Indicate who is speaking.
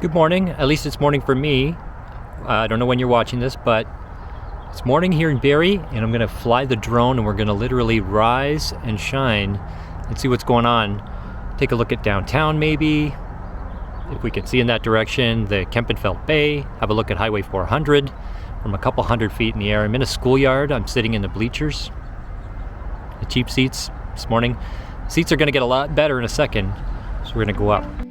Speaker 1: Good morning. At least it's morning for me. I don't know when you're watching this, but it's morning here in Barrie, and I'm going to fly the drone, and we're going to literally rise and shine and see what's going on. Take a look at downtown, maybe, if we can see in that direction, the Kempenfeld Bay. Have a look at Highway 400 from a couple hundred feet in the air. I'm in a schoolyard. I'm sitting in the bleachers, the cheap seats this morning. Seats are going to get a lot better in a second, so we're going to go up.